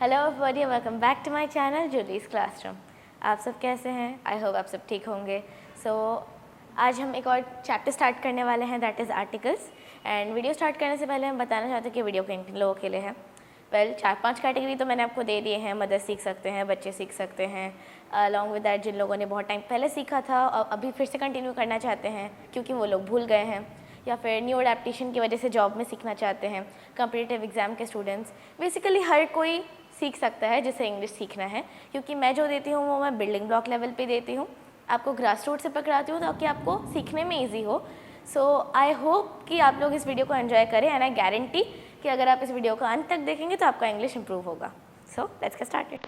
Hello everybody, welcome back to my channel Julie's classroom. आप सब कैसे हैं? आई होप आप सब ठीक होंगे। आज हम एक और चैप्टर स्टार्ट करने वाले हैं, that is articles. And video start करने से पहले हम बताना चाहते हैं कि वीडियो किन किन लोगों के लिए है। वेल 4-5 कैटेगरी तो मैंने आपको दे दिए हैं। मदर सीख सकते हैं, बच्चे सीख सकते हैं, अलॉन्ग विद दैट जिन लोगों ने बहुत टाइम पहले सीखा था और अभी फिर से कंटिन्यू करना चाहते हैं क्योंकि वो लोग भूल गए हैं, या फिर न्यू एडेप्टेशन की वजह से जॉब में सीखना चाहते हैं, कॉम्पिटिटिव एग्ज़ाम के स्टूडेंट्स। बेसिकली हर कोई सीख सकता है जिसे इंग्लिश सीखना है, क्योंकि मैं जो देती हूँ वो मैं बिल्डिंग ब्लॉक लेवल पे देती हूँ, आपको ग्रास रूट से पकड़ाती हूँ ताकि आपको सीखने में ईजी हो। सो आई होप कि आप लोग इस वीडियो को एंजॉय करें एंड आई गारंटी कि अगर आप इस वीडियो को अंत तक देखेंगे तो आपका इंग्लिश इंप्रूव होगा। So let's get started.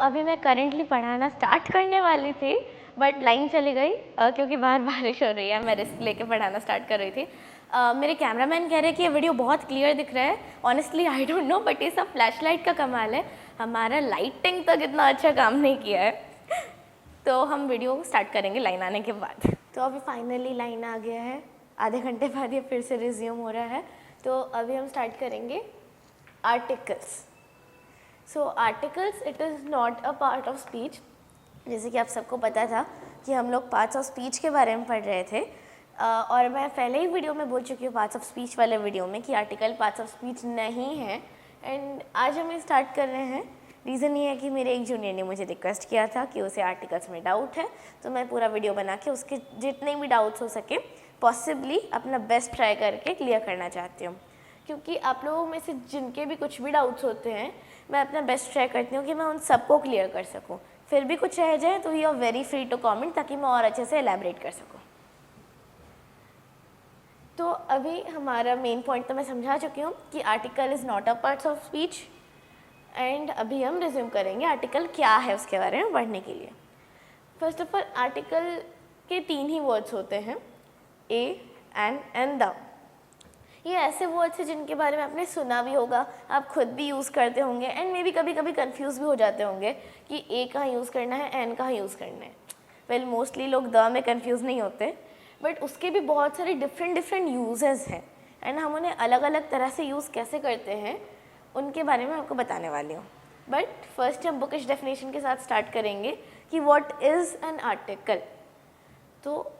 अभी मैं करंटली पढ़ाना स्टार्ट करने वाली थी बट लाइन चली गई क्योंकि बाहर बारिश हो रही है। मैं रिस्क लेके पढ़ाना स्टार्ट कर रही थी। मेरे कैमरामैन कह रहे हैं कि ये वीडियो बहुत क्लियर दिख रहा है। Honestly I don't know, but ये सब फ्लैश लाइट का कमाल है, हमारा लाइटिंग तक इतना अच्छा काम नहीं किया है। तो हम वीडियो स्टार्ट करेंगे लाइन आने के बाद। तो अभी फाइनली लाइन आ गया है, आधे घंटे बाद ये फिर से रिज्यूम हो रहा है। तो अभी हम स्टार्ट करेंगे articles. So articles it is not a part of speech. जैसे कि आप सबको पता था कि हम लोग पार्ट्स ऑफ स्पीच के बारे में पढ़ रहे थे, और मैं पहले ही वीडियो में बोल चुकी हूँ पार्ट्स ऑफ स्पीच वाले वीडियो में कि आर्टिकल पार्ट्स ऑफ स्पीच नहीं है। एंड आज हम स्टार्ट कर रहे हैं। रीज़न ये है कि मेरे एक जूनियर ने मुझे रिक्वेस्ट किया था कि उसे आर्टिकल्स में डाउट है, तो मैं पूरा वीडियो बना के उसके जितने भी डाउट्स हो सके पॉसिबली अपना बेस्ट ट्राई करके क्लियर करना चाहती हूँ। क्योंकि आप लोगों में से जिनके भी कुछ भी डाउट्स होते हैं, मैं अपना बेस्ट ट्राई करती हूँ कि मैं उन सबको क्लियर कर सकूँ। फिर भी कुछ रह जाए तो you are very free to comment, ताकि मैं और अच्छे से एलैबोरेट कर सकूँ। तो अभी हमारा मेन पॉइंट तो मैं समझा चुकी हूँ कि article is not a part of speech. And अभी हम रिज्यूम करेंगे आर्टिकल क्या है उसके बारे में पढ़ने के लिए। फर्स्ट ऑफ ऑल, आर्टिकल के 3 ही वर्ड्स होते हैं, ए, एंड द। ये ऐसे वर्ड्स हैं जिनके बारे में आपने सुना भी होगा, आप खुद भी यूज़ करते होंगे, एंड मे बी कभी कभी कंफ्यूज भी हो जाते होंगे कि ए कहाँ यूज़ करना है, एन कहाँ यूज़ करना है। वेल मोस्टली लोग द में कंफ्यूज नहीं होते, बट उसके भी बहुत सारे डिफरेंट यूजेस हैं, एंड हम उन्हें अलग अलग तरह से यूज़ कैसे करते हैं उनके बारे में आपको बताने वाली हूँ। बट फर्स्ट हम बुकिश डेफिनेशन के साथ स्टार्ट करेंगे कि व्हाट इज़ एन आर्टिकल। तो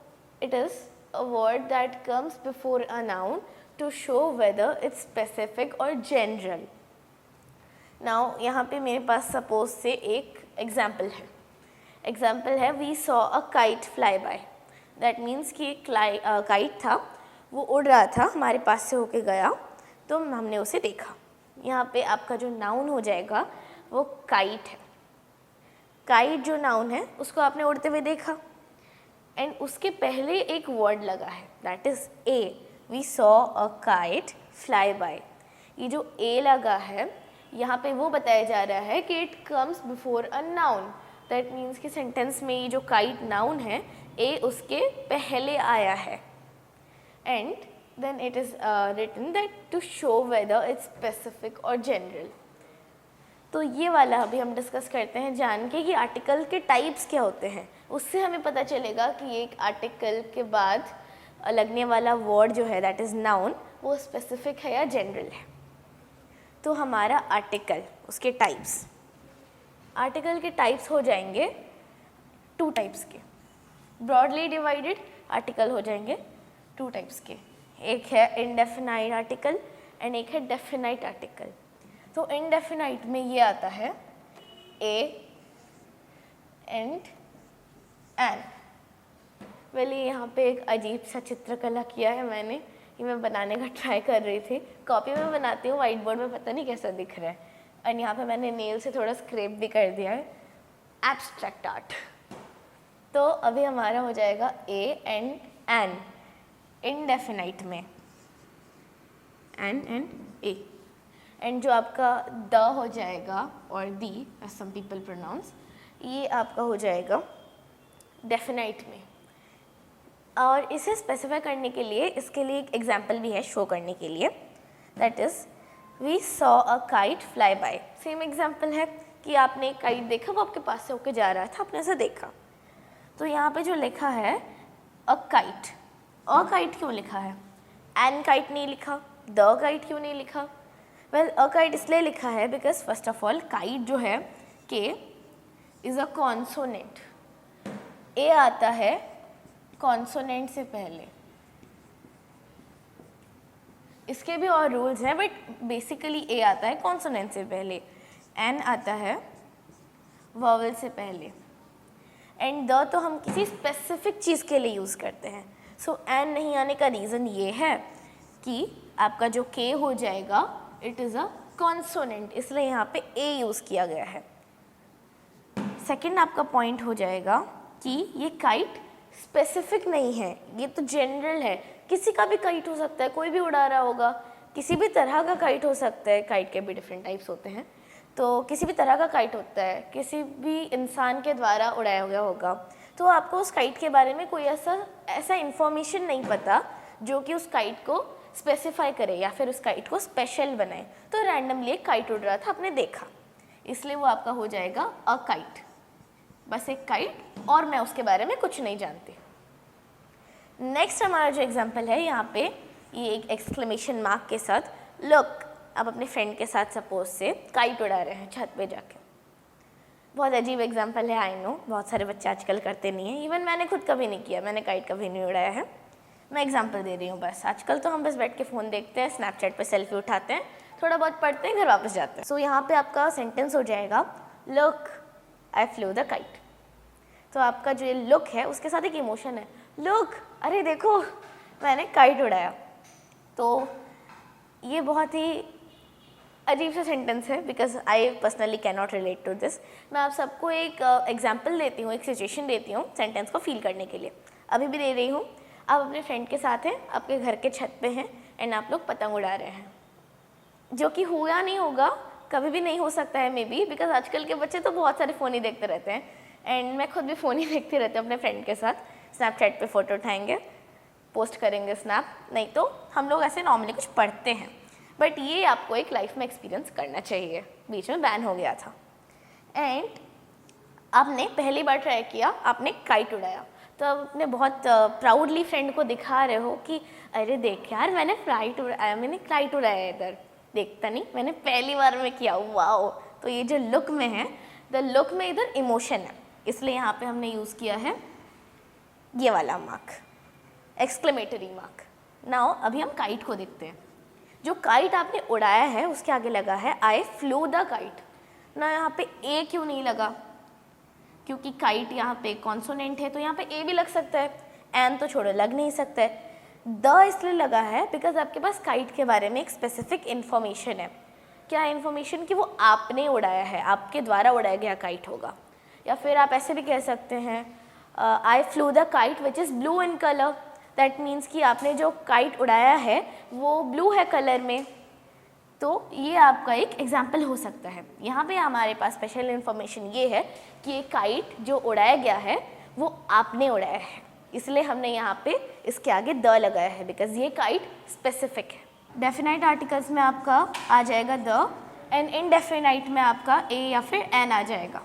it is a word that comes before a noun to show whether it's specific or general. Now यहाँ पे मेरे पास सपोज से एक एग्जाम्पल है we saw a kite fly by. That means कि एक kite था, वो उड़ रहा था, हमारे पास से होके गया, तो हमने उसे देखा। यहाँ पे आपका जो नाउन हो जाएगा वो काइट है। काइट जो नाउन है उसको आपने उड़ते हुए देखा, एंड उसके पहले एक वर्ड लगा है, that is a. We saw a kite fly by. ये जो ए लगा है यहाँ पे वो बताया जा रहा है कि it comes before a noun. That means कि सेंटेंस में ये जो काइट नाउन है, ए उसके पहले आया है, and then it is written that to show whether it's specific or general. तो ये वाला अभी हम डिस्कस करते हैं जान के कि आर्टिकल के टाइप्स क्या होते हैं। उससे हमें पता चलेगा कि एक आर्टिकल के बाद लगने वाला वर्ड जो है दैट इज़ नाउन, वो स्पेसिफिक है या जनरल है। तो हमारा आर्टिकल, उसके टाइप्स, आर्टिकल के टाइप्स हो जाएंगे 2 टाइप्स के। ब्रॉडली डिवाइडेड आर्टिकल हो जाएंगे 2 टाइप्स के, एक है इनडेफिनाइट आर्टिकल एंड एक है डेफिनाइट आर्टिकल। तो इनडेफिनाइट में ये आता है ए एंड एन। वेल यहाँ पे एक अजीब सा चित्रकला किया है मैंने, ये मैं बनाने का ट्राई कर रही थी। कॉपी में बनाती हूँ, वाइट बोर्ड में पता नहीं कैसा दिख रहा है, और यहाँ पे मैंने नेल से थोड़ा स्क्रैप भी कर दिया है, एब्स्ट्रैक्ट आर्ट। तो अभी हमारा हो जाएगा ए एंड एन इनडेफिनाइट में, एन एंड ए। एंड जो आपका द हो जाएगा और दी, एज सम पीपल प्रोनाउंस, ये आपका हो जाएगा डेफिनाइट में। और इसे स्पेसिफाई करने के लिए इसके लिए एक एग्जाम्पल भी है शो करने के लिए, that is we saw a kite fly by. Same example है कि आपने एक काइट देखा, वो आपके पास से होके जा रहा था, आपने उसे देखा। तो यहाँ पे जो लिखा है अ काइट क्यों लिखा है? एन काइट नहीं लिखा, द काइट क्यों नहीं लिखा? वेल अ काइट इसलिए लिखा है because first of all kite जो है के इज़ अ कॉन्सोनेंट। ए आता है कॉन्सोनेंट से पहले। इसके भी और रूल्स हैं बट बेसिकली ए आता है कॉन्सोनेंट से पहले, एन आता है वॉवल से पहले, एंड द तो हम किसी स्पेसिफिक चीज़ के लिए यूज़ करते हैं। सो एन नहीं आने का रीज़न ये है कि आपका जो के हो जाएगा इट इज़ अ कॉन्सोनेंट, इसलिए यहाँ पे ए यूज़ किया गया है। सेकंड आपका पॉइंट हो जाएगा कि ये काइट स्पेसिफिक नहीं है, ये तो जनरल है, किसी का भी काइट हो सकता है, कोई भी उड़ा रहा होगा, किसी भी तरह का काइट हो सकता है। काइट के भी डिफरेंट टाइप्स होते हैं, तो किसी भी तरह का काइट होता है, किसी भी इंसान के द्वारा उड़ाया गया होगा। तो आपको उस काइट के बारे में कोई ऐसा इन्फॉर्मेशन नहीं पता जो कि उस काइट को स्पेसिफाई करे या फिर उस काइट को स्पेशल बनाए। तो रैंडमली एक काइट उड़ रहा था, आपने देखा, इसलिए वो आपका हो जाएगा अ काइट, बस एक काइट, और मैं उसके बारे में कुछ नहीं जानती। नेक्स्ट हमारा जो एग्जाम्पल है यहाँ पे ये एक एक्सक्लेमेशन मार्क के साथ, लुक, आप अपने फ्रेंड के साथ सपोज से काइट उड़ा रहे हैं छत पे जाके। बहुत अजीब एग्जाम्पल है, आई नो, बहुत सारे बच्चे आजकल करते नहीं हैं, इवन मैंने खुद कभी नहीं किया, मैंने काइट कभी नहीं उड़ाया है, मैं एग्जाम्पल दे रही हूँ बस। आजकल तो हम बस बैठ के फ़ोन देखते हैं, स्नैपचैट पे सेल्फी उठाते हैं, थोड़ा बहुत पढ़ते हैं, घर वापस जाते हैं। सो यहाँ पे आपका सेंटेंस हो जाएगा look I flew the kite. तो आपका जो ये लुक है उसके साथ एक इमोशन है, लुक, अरे देखो मैंने काइट उड़ाया। तो ये बहुत ही अजीब सा सेंटेंस है because I personally can not relate to this. मैं आप सबको एक एग्जाम्पल देती हूँ, एक सिचुएशन देती हूँ सेंटेंस को फील करने के लिए, अभी भी दे रही हूँ। आप अपने फ्रेंड के साथ हैं, आपके घर के छत पे हैं एंड आप लोग पतंग उड़ा रहे हैं, जो कि हुआ नहीं होगा, कभी भी नहीं हो सकता है मे बी, बिकॉज आजकल के बच्चे तो बहुत सारे फ़ोन ही देखते रहते हैं एंड मैं खुद भी फ़ोन ही देखती रहती हूँ अपने फ्रेंड के साथ। स्नैपचैट पे फ़ोटो उठाएंगे, पोस्ट करेंगे स्नैप, नहीं तो हम लोग ऐसे नॉर्मली कुछ पढ़ते हैं। बट ये आपको एक लाइफ में एक्सपीरियंस करना चाहिए, बीच में बैन हो गया था एंड आपने पहली बार ट्राई किया, आपने काइट उड़ाया, तो आप अपने बहुत प्राउडली फ्रेंड को दिखा रहे हो कि अरे देख यार मैंने काइट उड़ाया इधर, देखता नहीं मैंने पहली बार में किया, वाओ। तो ये जो लुक में है, द लुक में इधर इमोशन है, इसलिए यहाँ पे हमने यूज़ किया है ये वाला मार्क, एक्सक्लेमेटरी मार्क। नाउ अभी हम काइट को देखते हैं। जो काइट आपने उड़ाया है उसके आगे लगा है आई फ्लू द काइट। ना यहाँ पे ए क्यों नहीं लगा? क्योंकि काइट यहाँ पे कॉन्सोनेंट है, तो यहाँ पे ए भी लग सकता है, एन तो छोड़ो लग नहीं सकता है। द इसलिए लगा है बिकॉज आपके पास काइट के बारे में एक स्पेसिफिक इन्फॉर्मेशन है। क्या इन्फॉर्मेशन? कि वो आपने उड़ाया है, आपके द्वारा उड़ाया गया काइट होगा। या फिर आप ऐसे भी कह सकते हैं I flew the kite which is blue in colour. That means कि आपने जो काइट उड़ाया है वो ब्लू है कलर में। तो ये आपका एक एग्जाम्पल हो सकता है। यहाँ पे हमारे पास स्पेशल इन्फॉर्मेशन ये है कि ये काइट जो उड़ाया गया है वो आपने उड़ाया है, इसलिए हमने यहाँ पे इसके आगे द लगाया है बिकॉज ये काइट स्पेसिफिक है। डेफिनाइट आर्टिकल्स में आपका आ जाएगा द एंड इनडेफिनाइट में आपका ए या फिर एन आ जाएगा।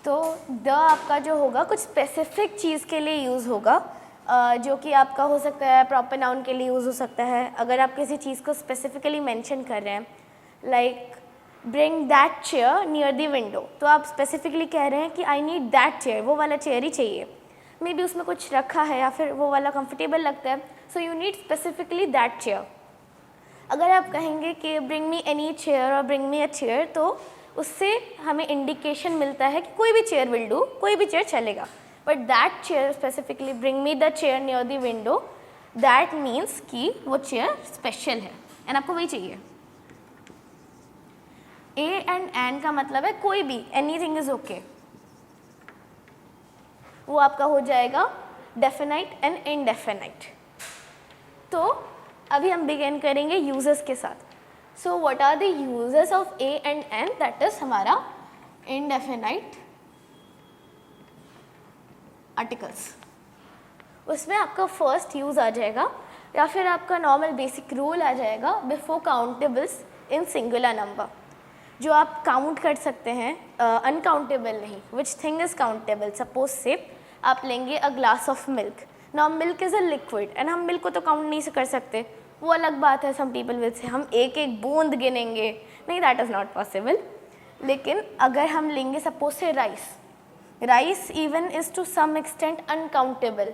तो द आपका जो होगा कुछ स्पेसिफिक चीज़ के लिए यूज़ होगा, जो कि आपका हो सकता है प्रॉपर नाउन के लिए यूज़ हो सकता है। अगर आप किसी चीज़ को स्पेसिफिकली मेंशन कर रहे हैं, like bring that chair near the window, तो आप स्पेसिफिकली कह रहे हैं कि आई नीड दैट चेयर, वो वाला चेयर ही चाहिए। मे बी उसमें कुछ रखा है या फिर वो वाला कंफर्टेबल लगता है, so you need specifically that chair. अगर आप कहेंगे कि ब्रिंग मी एनी चेयर और ब्रिंग मी अ चेयर, तो उससे हमें इंडिकेशन मिलता है कि कोई भी चेयर विल डू, कोई भी चेयर चलेगा। But that chair specifically bring me the chair near the window, that means कि वो चेयर स्पेशल है एंड आपको वही चाहिए। ए एंड एन का मतलब है कोई भी, एनीथिंग इज ओके। वो आपका हो जाएगा डेफिनाइट एंड इनडेफिनाइट। तो अभी हम बिगिन करेंगे यूजर्स के साथ। So what are the users of a and an? That is हमारा इनडेफिनाइट आर्टिकल्स। उसमें आपका फर्स्ट यूज़ आ जाएगा या फिर आपका नॉर्मल बेसिक रूल आ जाएगा, बिफोर काउंटेबल्स इन सिंगुलर नंबर। जो आप काउंट कर सकते हैं, अनकाउंटेबल नहीं, which thing is countable. Suppose से आप लेंगे a glass of milk. Now milk is a liquid and हम मिल्क को तो काउंट नहीं कर सकते, वो अलग बात है। सम पीपल विल से हम एक एक बूंद गिनेंगे, नहीं, दैट इज़ नॉट पॉसिबल। लेकिन अगर हम लेंगे suppose say rice even is to some extent uncountable,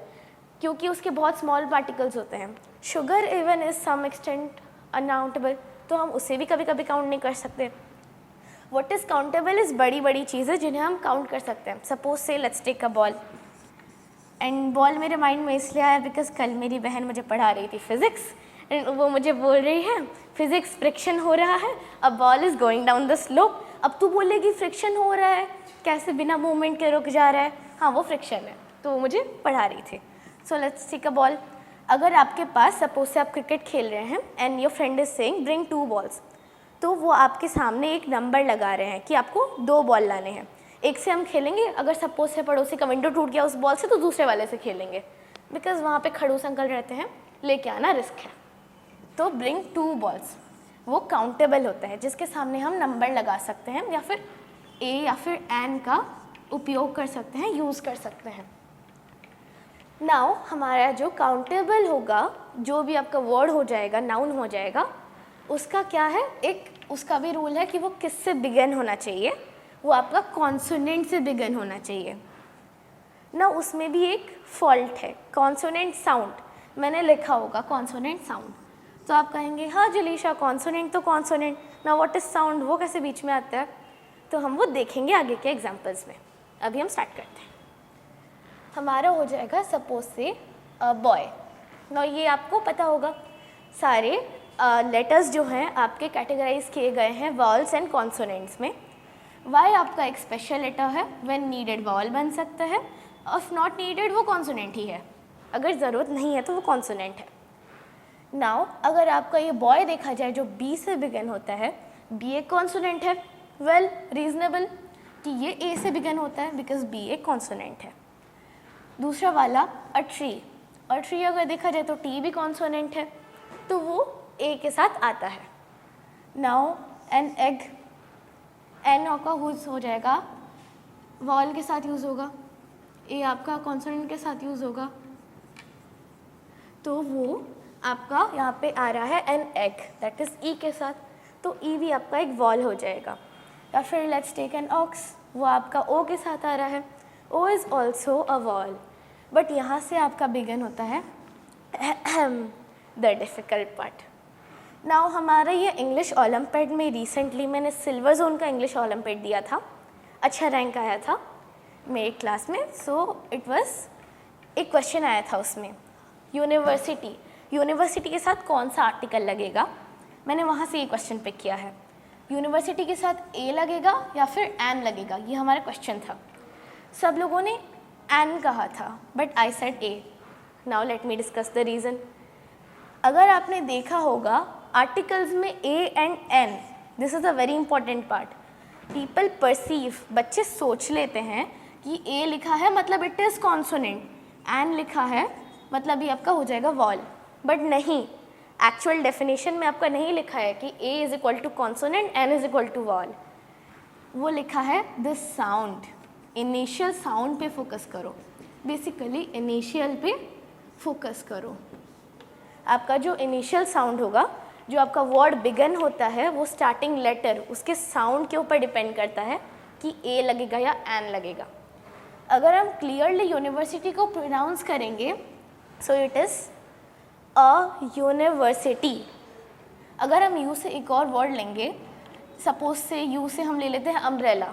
क्योंकि उसके बहुत स्मॉल पार्टिकल्स होते हैं। Sugar even is some extent uncountable, तो हम उसे भी कभी कभी काउंट नहीं कर सकते। व्हाट इज़ काउंटेबल इज़ बड़ी बड़ी चीज़ें जिन्हें हम काउंट कर सकते हैं। Suppose say let's take a ball, and ball मेरे माइंड में इसलिए आया बिकॉज कल मेरी बहन मुझे पढ़ा रही थी फिज़िक्स, एंड वो मुझे बोल रही है फिज़िक्स फ्रिक्शन हो रहा है, a ball is going down the slope. अब तू बोलेगी फ्रिक्शन हो रहा है कैसे, बिना मूवमेंट के रुक जा रहा है, हाँ वो फ्रिक्शन है, तो वो मुझे पढ़ा रही थी। So let's take a ball. अगर आपके पास सपोज से आप क्रिकेट खेल रहे हैं and your friend is saying bring 2 balls, तो वो आपके सामने एक नंबर लगा रहे हैं कि आपको 2 बॉल लाने हैं। एक से हम खेलेंगे, अगर सपोज से पड़ोसी का विंडो टूट गया उस बॉल से, तो दूसरे वाले से खेलेंगे, बिकॉज वहाँ पे खड़ूस अंकल रहते हैं, लेके आना रिस्क है। तो ब्रिंग 2 बॉल्स वो काउंटेबल होता है, जिसके सामने हम नंबर लगा सकते हैं या फिर ए या फिर एन का उपयोग कर सकते हैं, यूज़ कर सकते हैं। नाउ हमारा जो काउंटेबल होगा, जो भी आपका वर्ड हो जाएगा, नाउन हो जाएगा, उसका क्या है, एक उसका भी रूल है कि वो किससे बिगिन होना चाहिए, वो आपका कॉन्सोनेंट से बिगिन होना चाहिए ना। उसमें भी एक फॉल्ट है, कॉन्सोनेंट साउंड। मैंने लिखा होगा कॉन्सोनेंट साउंड, तो आप कहेंगे हाँ जलीशा कॉन्सोनेंट तो कॉन्सोनेंट ना, व्हाट इज साउंड, वो कैसे बीच में आता है, तो हम वो देखेंगे आगे के एग्जाम्पल्स में। अभी हम स्टार्ट करते हैं। हमारा हो जाएगा सपोज से बॉय। ना ये आपको पता होगा, सारे लेटर्स जो हैं आपके कैटेगराइज किए गए हैं वॉवल्स एंड कॉन्सोनेंट्स में। वाई आपका एक स्पेशल लेटर है, व्हेन नीडेड वॉवल बन सकता है, इफ नॉट नीडेड वो कॉन्सोनेंट ही है, अगर ज़रूरत नहीं है तो वो कॉन्सोनेंट है। नाउ अगर आपका ये बॉय देखा जाए जो बी से बिगिन होता है, बी एक कॉन्सोनेंट है, वेल रीजनेबल कि ये ए से बिगिन होता है बिकॉज बी एक कॉन्सोनेंट है। दूसरा वाला अ ट्री अगर देखा जाए तो टी भी कॉन्सोनेंट है, तो वो ए के साथ आता है। नाउ एन एग, एन का यूज़ हो जाएगा, वॉल के साथ यूज़ होगा, ए आपका कॉन्सोनेंट के साथ यूज़ होगा, तो वो आपका यहाँ पे आ रहा है एन एग, दैट इज़ ई के साथ, तो ई भी आपका एक वॉल हो जाएगा। या फिर लेट्स टेक एन ऑक्स, वो आपका ओ के साथ आ रहा है, O is also a vowel, but यहाँ से आपका बिगन होता है द डिफ़िकल्ट पार्ट। नाउ हमारा ये इंग्लिश ओलंपियाड में रिसेंटली मैंने सिल्वर जोन का इंग्लिश ओलंपियाड दिया था, अच्छा रैंक आया था मेरी क्लास में। सो इट वाज एक क्वेश्चन आया था उसमें, यूनिवर्सिटी के साथ कौन सा आर्टिकल लगेगा, मैंने वहाँ से ये क्वेश्चन पिक किया है। यूनिवर्सिटी के साथ ए लगेगा या फिर एन लगेगा, ये हमारा क्वेश्चन था। सब लोगों ने एन कहा था, but I said a. Now let me discuss the reason. अगर आपने देखा होगा आर्टिकल्स में a and an, this is a very important part. People perceive, बच्चे सोच लेते हैं कि ए लिखा है मतलब इट इज़ कॉन्सोनेंट, एन लिखा है मतलब ये आपका हो जाएगा वॉल, बट नहीं, एक्चुअल डेफिनेशन में आपका नहीं लिखा है कि a is equal to consonant, an is equal to vowel. वो लिखा है दिस साउंड, इनिशियल साउंड पे फोकस करो, बेसिकली इनिशियल पे फोकस करो। आपका जो इनिशियल साउंड होगा, जो आपका वर्ड बिगन होता है, वो स्टार्टिंग लेटर उसके साउंड के ऊपर डिपेंड करता है कि ए लगेगा या एन लगेगा। अगर हम क्लियरली यूनिवर्सिटी को प्रोनाउंस करेंगे, so it is a university. अगर हम यू से एक और वर्ड लेंगे, सपोज से यू से हम ले लेते हैं अम्ब्रेला,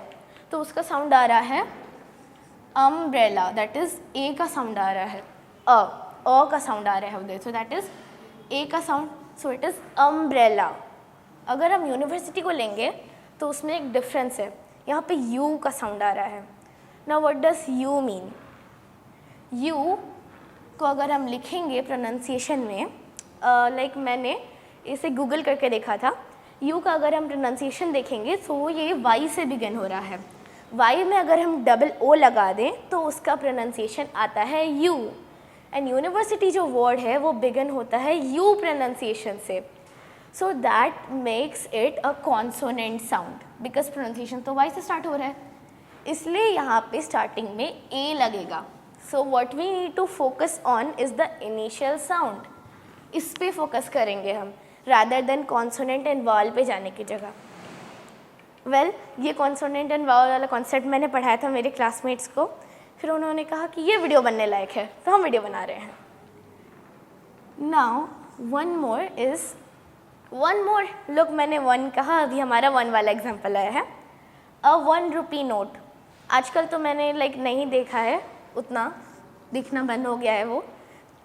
तो उसका साउंड आ रहा है अम्ब्रेला, दैट इज़ ए का साउंड आ रहा है, अ का साउंड आ रहा है उधर, सो दैट इज़ ए का sound, so it is umbrella. अगर हम यूनिवर्सिटी को लेंगे तो उसमें एक डिफरेंस है, यहाँ पे यू का साउंड आ रहा है। Now what does you mean? You को अगर हम लिखेंगे प्रोनाउंसिएशन में, लाइक मैंने इसे गूगल करके देखा था, यू का अगर हम प्रोनाउंसिएशन देखेंगे तो ये वाई से बिगिन हो रहा है। वाई में अगर हम डबल ओ लगा दें तो उसका प्रोनाउंसिएशन आता है यू, एंड यूनिवर्सिटी जो वर्ड है वो बिगिन होता है यू प्रोनाउंसिएशन से। So that makes it a consonant sound because pronunciation तो वाई से स्टार्ट हो रहा है, इसलिए यहाँ पे स्टार्टिंग में ए लगेगा. So what we need to focus on is the initial sound. इस पे फोकस करेंगे हम rather than consonant and vowel पे जाने की जगह. वेल ये कॉन्सोनेंट एंड वावल वाला कॉन्सेप्ट मैंने पढ़ाया था मेरे क्लासमेट्स को. फिर उन्होंने कहा कि ये वीडियो बनने लायक है, तो हम वीडियो बना रहे हैं. नाउ वन मोर लुक, मैंने 1 कहा, अभी हमारा 1 वाला एग्जाम्पल आया है. अ 1 रुपी नोट. आजकल तो मैंने नहीं देखा है, उतना दिखना बंद हो गया है, वो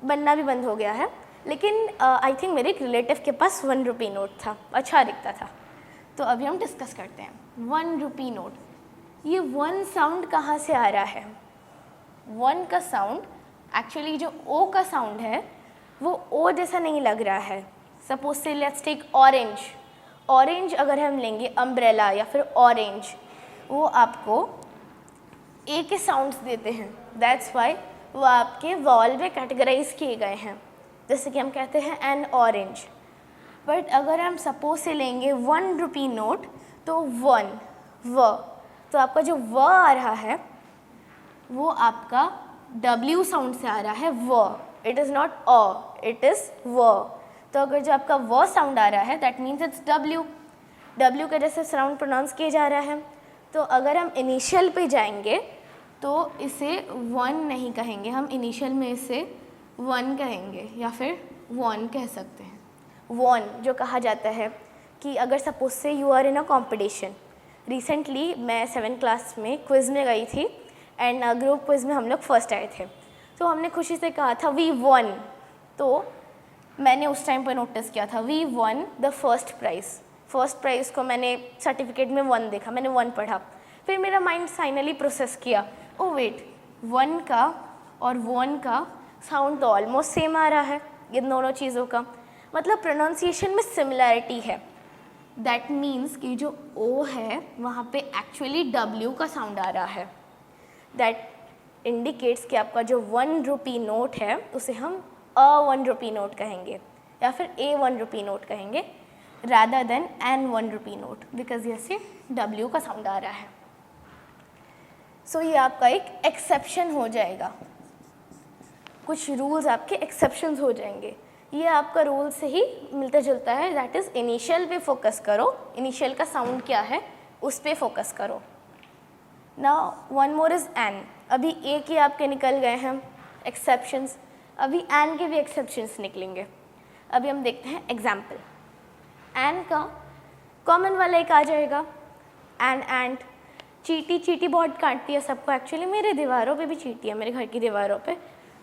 बनना भी बंद हो गया है. लेकिन आई थिंक मेरे एक रिलेटिव के पास 1 रुपी नोट था, अच्छा दिखता था. तो अभी हम डिस्कस करते हैं. 1 रुपी नोट, ये 1 साउंड कहाँ से आ रहा है? 1 का साउंड एक्चुअली जो ओ का साउंड है वो ओ जैसा नहीं लग रहा है. Suppose say let's take orange. Orange अगर हम लेंगे, अम्ब्रेला या फिर ऑरेंज, वो आपको ए के साउंड्स देते हैं. दैट्स वाई वो आपके वॉल में कैटेगराइज किए गए हैं. जैसे कि हम कहते हैं एन ऑरेंज. बट अगर हम सपोज से लेंगे 1 रुपी नोट, तो 1 व, तो आपका जो व आ रहा है वो आपका W साउंड से आ रहा है. व, it is not a, it is व. तो अगर जो आपका व साउंड आ रहा है that means it's W. W के जैसे साउंड प्रोनाउंस किया जा रहा है. तो अगर हम इनिशियल पे जाएंगे तो इसे 1 नहीं कहेंगे, हम इनिशियल में इसे 1 कहेंगे या फिर 1 कह सकते हैं. 1 जो कहा जाता है कि अगर suppose say you are in a competition. Recently मैं 7th क्लास में क्विज़ में गई थी एंड ग्रुप क्विज़ में हम लोग फर्स्ट आए थे. तो हमने खुशी से कहा था वी वन. तो मैंने उस टाइम पर नोटिस किया था we won the first prize. First prize को मैंने सर्टिफिकेट में 1 देखा, मैंने 1 पढ़ा. फिर मेरा माइंड फाइनली प्रोसेस किया, ओ वेट, 1 का और 1 का साउंड तो ऑलमोस्ट सेम आ रहा है इन दोनों चीज़ों का. मतलब प्रोनाउंसिएशन में सिमिलैरिटी है. दैट मीन्स कि जो ओ है वहाँ पे एक्चुअली W का साउंड आ रहा है. दैट इंडिकेट्स कि आपका जो 1 रुपी नोट है उसे हम अ 1 रुपी नोट कहेंगे या फिर ए 1 रुपी नोट कहेंगे rather than an 1 rupee note, because ये से W का साउंड आ रहा है. सो ये आपका एक एक्सेप्शन हो जाएगा. कुछ रूल्स आपके एक्सेप्शंस हो जाएंगे. ये आपका रूल से ही मिलता जुलता है. दैट इज़ इनिशियल पे फोकस करो, इनिशियल का साउंड क्या है उस पे फोकस करो. Now one more is an. अभी ए के आपके निकल गए हैं एक्सेप्शंस, अभी एन के भी एक्सेप्शंस निकलेंगे. अभी हम देखते हैं एग्जाम्पल. एन का कॉमन वाला एक आ जाएगा, एन एंट. चींटी, चींटी बहुत काटती है सबको. एक्चुअली मेरे दीवारों पे भी चींटी है, मेरे घर की दीवारों पे.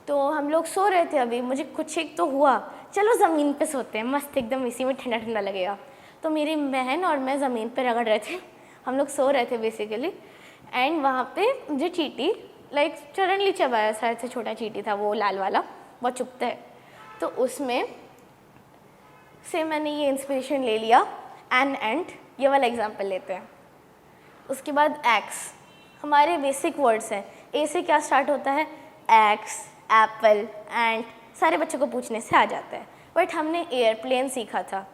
तो हम लोग सो रहे थे, अभी मुझे कुछ एक तो हुआ, चलो ज़मीन पे सोते हैं, मस्त एकदम इसी में ठंडा ठंडा लगेगा. तो मेरी बहन और मैं ज़मीन पे रगड़ रहे थे, हम लोग सो रहे थे बेसिकली. एंड वहाँ पे जो चींटी सडनली चबाया, शायद से छोटा चींटी था वो लाल वाला, बहुत चुभता है. तो उसमें से मैंने ये इंस्पिरेशन ले लिया, एन एंट, ये वाला एग्जाम्पल लेते हैं. उसके बाद एक्स. हमारे बेसिक वर्ड्स हैं. ए से क्या स्टार्ट होता है? एक्स, एप्पल, एंट. सारे बच्चों को पूछने से आ जाता है. बट हमने एयरप्लेन सीखा था.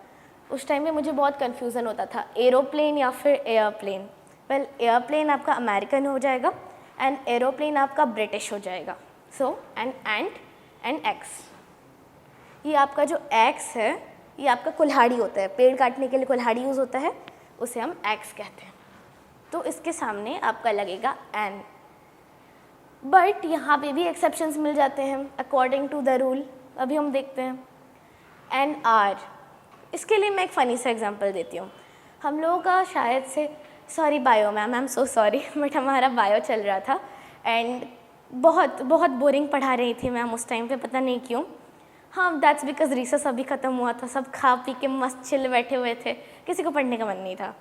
उस टाइम में मुझे बहुत कन्फ्यूज़न होता था, एरोप्लेन या फिर एयरप्लेन. वेल, एयरप्लेन आपका अमेरिकन हो जाएगा एंड एरोप्लेन आपका ब्रिटिश हो जाएगा. सो एंट एंड एक्स. ये आपका जो एक्स है ये आपका कुल्हाड़ी होता है. पेड़ काटने के लिए कुल्हाड़ी यूज़ होता है, उसे हम एक्स कहते हैं. तो इसके सामने आपका लगेगा एन. बट यहाँ पे भी एक्सेप्शंस मिल जाते हैं अकॉर्डिंग टू द रूल. अभी हम देखते हैं एन आर. इसके लिए मैं एक फ़नी सा एग्जांपल देती हूँ. हम लोगों का शायद से, sorry bio ma'am, I am so sorry, but हमारा बायो चल रहा था एंड बहुत बहुत बोरिंग पढ़ा रही थी मैम उस टाइम पे, पता नहीं क्यों. हाँ, दैट्स बिकॉज रिसेस अभी ख़त्म हुआ था, सब खा पी के मस्त चिल बैठे हुए थे, किसी को पढ़ने का मन नहीं था.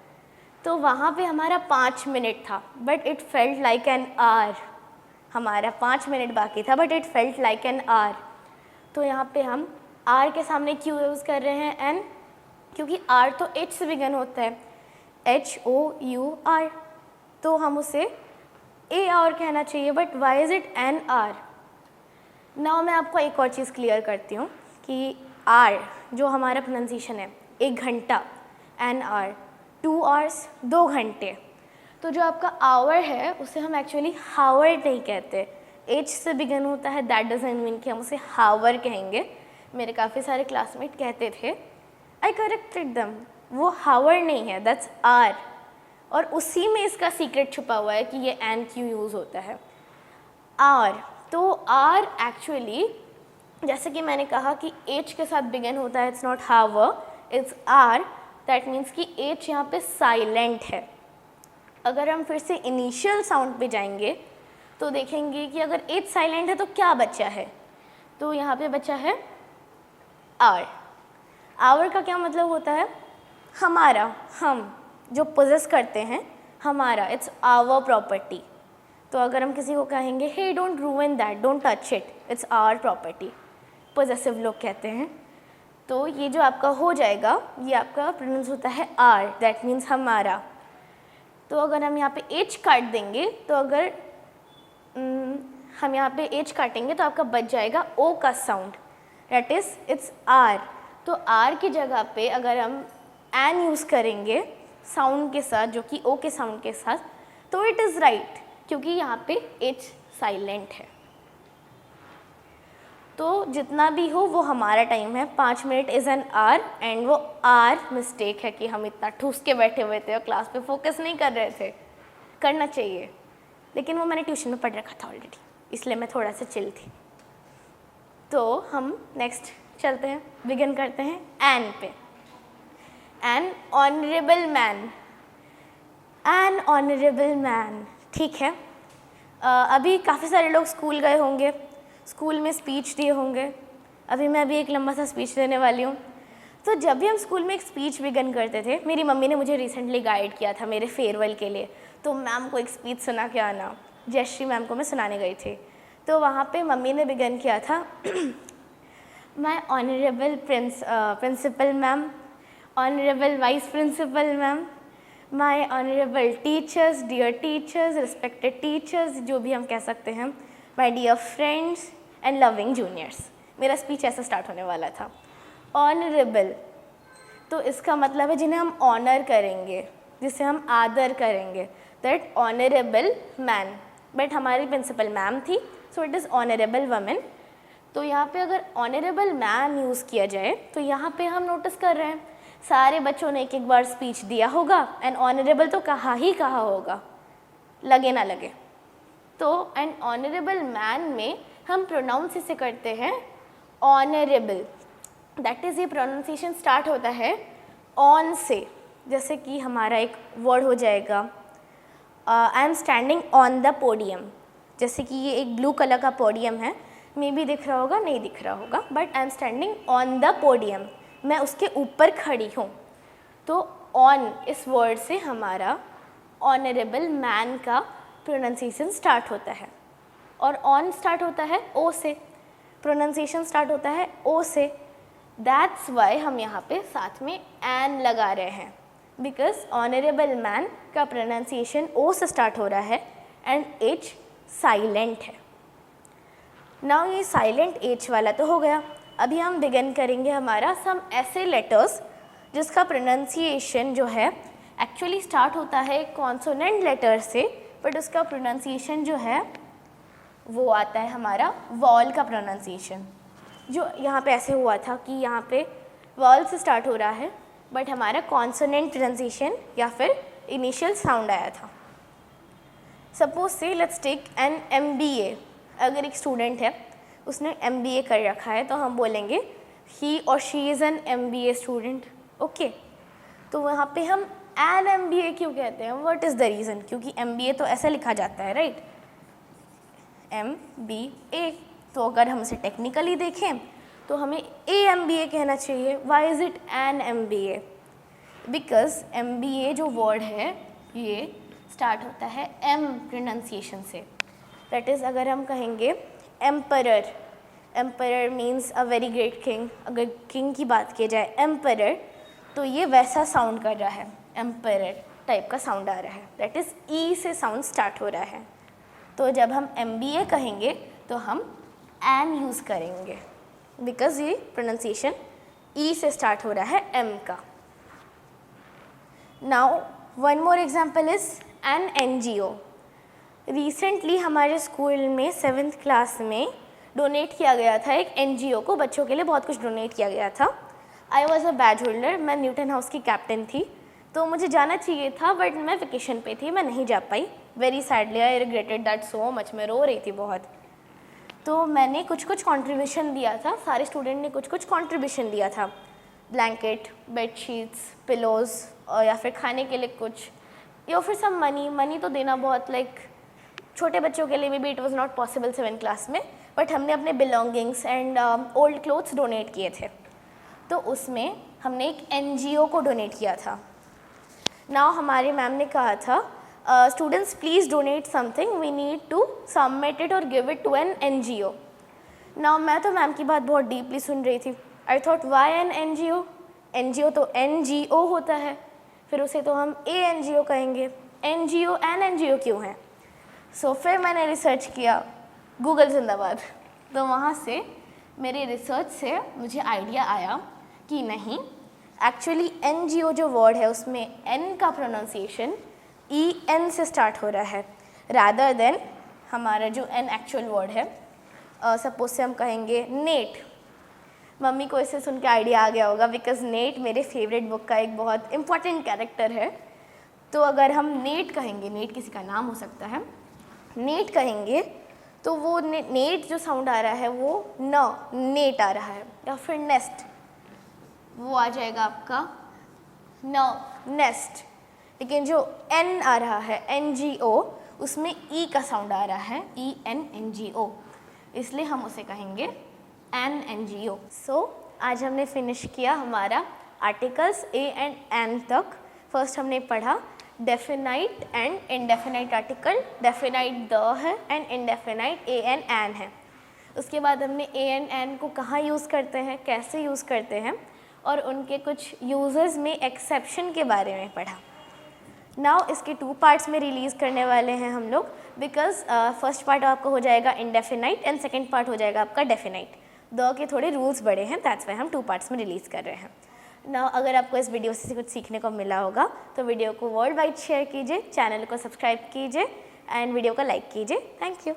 तो वहाँ पे हमारा 5 मिनट था but it felt like an hour. हमारा 5 मिनट बाकी था but it felt like an hour. तो यहाँ पे हम आर के सामने क्यों यूज़ कर रहे हैं एन? क्योंकि आर तो एच से बिगन होता है, HOUR. तो हम उसे AR कहना चाहिए, but why is it an hour? Now मैं आपको एक और चीज़ क्लियर करती हूँ कि आर जो हमारा प्रोनाउंसिएशन है, 1 घंटा, एन आवर, 2 आवर्स 2 घंटे। तो जो आपका आवर है उसे हम एक्चुअली हावर नहीं कहते, एच से बिगन होता है, दैट डजंट मीन कि हम उसे हावर कहेंगे। मेरे काफ़ी सारे क्लासमेट कहते थे, आई करेक्टेड देम, वो हावर नहीं है, दैट्स आर। और उसी में इसका सीक्रेट छुपा हुआ है कि ये एन क्यों यूज़ होता है, आर। तो आर एक्चुअली, जैसे कि मैंने कहा कि एच के साथ बिगन होता है, it's not hour, it's hour. That means कि एच यहाँ पे साइलेंट है। अगर हम फिर से इनिशियल साउंड पे जाएंगे तो देखेंगे कि अगर एच साइलेंट है तो क्या बचा है, तो यहाँ पे बचा है आर। आवर का क्या मतलब होता है, हमारा, हम जो पोजेस करते हैं, हमारा, इट्स आवर प्रॉपर्टी। तो अगर हम किसी को कहेंगे hey don't ruin that, don't touch it, it's our property, possessive लोग कहते हैं। तो ये जो आपका हो जाएगा, ये आपका प्रोनाउंस होता है आर, दैट मीन्स हमारा। तो अगर हम यहाँ पे एच काट देंगे, तो अगर हम यहाँ पे एच काटेंगे तो आपका बच जाएगा ओ का sound, that is it's hour. तो आर की जगह पे अगर हम एन यूज़ करेंगे साउंड के साथ, जो कि ओ के साउंड के साथ, तो इट इज़ राइट, क्योंकि यहाँ पे एच साइलेंट है। तो जितना भी हो वो हमारा टाइम है, 5 minute is an hour, and वो आर मिस्टेक है कि हम इतना ठूस के बैठे हुए थे और क्लास पे फोकस नहीं कर रहे थे। करना चाहिए, लेकिन वो मैंने ट्यूशन में पढ़ रखा था ऑलरेडी, इसलिए मैं थोड़ा सा चिल थी। तो हम नेक्स्ट चलते हैं, बिगिन करते हैं एन पे। N honourable man, N honourable man, ठीक है। अभी काफ़ी सारे लोग स्कूल गए होंगे, स्कूल में स्पीच दिए होंगे। अभी मैं भी एक लंबा सा स्पीच देने वाली हूँ। तो जब भी हम स्कूल में एक स्पीच बिगन करते थे, मेरी मम्मी ने मुझे रिसेंटली गाइड किया था मेरे फेयरवेल के लिए, तो मैम को एक स्पीच सुना के आना, जयश्री मैम को मैं सुनाने गई थी। तो वहाँ पे मम्मी ने बिगन किया था my honourable principal ma'am, honourable vice principal ma'am, my honourable teachers, dear teachers, respected teachers, जो भी हम कह सकते हैं, my dear friends and loving juniors. मेरा स्पीच ऐसा स्टार्ट होने वाला था। ऑनरेबल, तो इसका मतलब है जिन्हें हम ऑनर करेंगे, जिसे हम आदर करेंगे, दैट ऑनरेबल मैन। बट हमारी प्रिंसिपल मैम थी, so it is honourable women. तो यहाँ पे अगर ऑनरेबल मैन यूज़ किया जाए तो यहाँ पे हम नोटिस कर रहे हैं सारे बच्चों ने एक एक बार स्पीच दिया होगा, एंड ऑनरेबल तो कहा ही कहा होगा, लगे ना लगे। तो एंड ऑनरेबल मैन में हम प्रोनाउंस इसे करते हैं ऑनरेबल, दैट इज़ ये प्रोनाउंसिएशन स्टार्ट होता है ऑन से। जैसे कि हमारा एक वर्ड हो जाएगा I am standing on the podium, जैसे कि ये एक ब्लू कलर का पोडियम है, मे बी दिख रहा होगा, नहीं दिख रहा होगा, but I am standing on the podium, मैं उसके ऊपर खड़ी हूँ। तो ऑन इस वर्ड से हमारा ऑनरेबल मैन का प्रोनाउंसिएशन स्टार्ट होता है, और ऑन स्टार्ट होता है ओ से, प्रोनाउंसिएशन स्टार्ट होता है ओ से। दैट्स वाई हम यहाँ पे साथ में एन लगा रहे हैं, बिकॉज ऑनरेबल मैन का प्रोनाउंसिएशन ओ से स्टार्ट हो रहा है एंड एच साइलेंट है। नाउ ये साइलेंट एच वाला तो हो गया। अभी हम बिगिन करेंगे हमारा सम ऐसे लेटर्स जिसका प्रोनाउंसिएशन जो है एक्चुअली स्टार्ट होता है कॉन्सोनेंट लेटर से, बट उसका प्रोनाउंसिएशन जो है वो आता है हमारा वॉल का प्रोनाउंसिएशन, जो यहाँ पे ऐसे हुआ था कि यहाँ पे वॉल से स्टार्ट हो रहा है, बट हमारा कॉन्सोनेंट प्रोनाउंसिएशन या फिर इनिशियल साउंड आया था। Suppose say let's take an MBA। अगर एक स्टूडेंट है, उसने MBA कर रखा है, तो हम बोलेंगे ही और she is an MBA student, okay. तो वहाँ पे हम एन MBA क्यों कहते हैं, व्हाट इज़ द रीज़न, क्योंकि MBA तो ऐसा लिखा जाता है, राइट, MBA। तो अगर हम इसे टेक्निकली देखें तो हमें AMBA कहना चाहिए। Why is it an MBA, because MBA जो वर्ड है ये स्टार्ट होता है M प्रोनाउंसिएशन से। दैट इज़ अगर हम कहेंगे emperor, emperor means a very great king, अगर किंग की बात की जाए एम्परर, तो ये वैसा साउंड कर रहा है, एम्परर टाइप का साउंड आ रहा है, दैट इज़ E से साउंड स्टार्ट हो रहा है। तो जब हम MBA कहेंगे तो हम एन यूज़ करेंगे, बिकॉज ये प्रोनाउंसिएशन E से स्टार्ट हो रहा है M का। Now one more example is an NGO। Recently हमारे स्कूल में 7th क्लास में डोनेट किया गया था एक NGO को, बच्चों के लिए बहुत कुछ डोनेट किया गया था। I was a badge holder, मैं न्यूटन हाउस की कैप्टन थी, तो मुझे जाना चाहिए था बट मैं वेकेशन पे थी, मैं नहीं जा पाई। Very sadly I regretted that so much, मैं रो रही थी बहुत। तो मैंने कुछ कुछ कंट्रीब्यूशन दिया था, सारे स्टूडेंट ने कुछ कुछ कंट्रीब्यूशन दिया था, ब्लैंकेट, बेडशीट्स, पिलोज़, और या फिर खाने के लिए कुछ, या फिर सब मनी तो देना बहुत लाइक छोटे बच्चों के लिए may be it was not possible 7th class में, बट हमने अपने belongings and old clothes donate किए थे। तो उसमें हमने एक NGO को डोनेट किया था। नाउ हमारे मैम ने कहा था students please donate something, we need to submit it और give it to an NGO। Now मैं तो मैम की बात बहुत डीपली सुन रही थी। I thought why an NGO, NGO तो NGO होता है, फिर उसे तो हम ANGO कहेंगे, NGO एन NGO क्यों है। सो फिर मैंने रिसर्च किया, गूगल जिंदाबाद। तो वहाँ से मेरे रिसर्च से मुझे आइडिया आया कि नहीं, एक्चुअली NGO जो वर्ड है उसमें N का प्रोनाउंसिएशन EN से स्टार्ट हो रहा है, रादर देन हमारा जो N एक्चुअल वर्ड है। सपोज से हम कहेंगे नेट। मम्मी को इससे सुन के आइडिया आ गया होगा बिकॉज नेट मेरे फेवरेट बुक का एक बहुत इम्पॉर्टेंट कैरेक्टर है। तो अगर हम नेट कहेंगे, नेट किसी का नाम हो सकता है, नेट कहेंगे तो वो नेट जो साउंड आ रहा है वो नेट आ रहा है, या फिर नेस्ट वो आ जाएगा आपका नेस्ट। लेकिन जो N आ रहा है NGO उसमें E का साउंड आ रहा है ENNGO, इसलिए हम उसे कहेंगे एन NGO। सो आज हमने फिनिश किया हमारा आर्टिकल्स A एंड N तक। फर्स्ट हमने पढ़ा definite and indefinite article, definite the है and indefinite A and N है। उसके बाद हमने A एंड N को कहाँ यूज़ करते हैं, कैसे यूज़ करते हैं, और उनके कुछ यूजेस में एक्सेप्शन के बारे में पढ़ा। नाउ इसके 2 पार्ट्स में रिलीज़ करने वाले हैं हम लोग, बिकॉज फर्स्ट पार्ट आपका हो जाएगा इंडेफिनाइट एंड सेकेंड पार्ट हो जाएगा आपका डेफिनाइट। द के थोड़े रूल्स बड़े हैं, दैट्स वाई हम 2 पार्ट्स में रिलीज़ कर रहे हैं। नाउ अगर आपको इस वीडियो से कुछ सीखने को मिला होगा तो वीडियो को वर्ल्ड वाइड शेयर कीजिए, चैनल को सब्सक्राइब कीजिए एंड वीडियो को लाइक कीजिए। Thank you.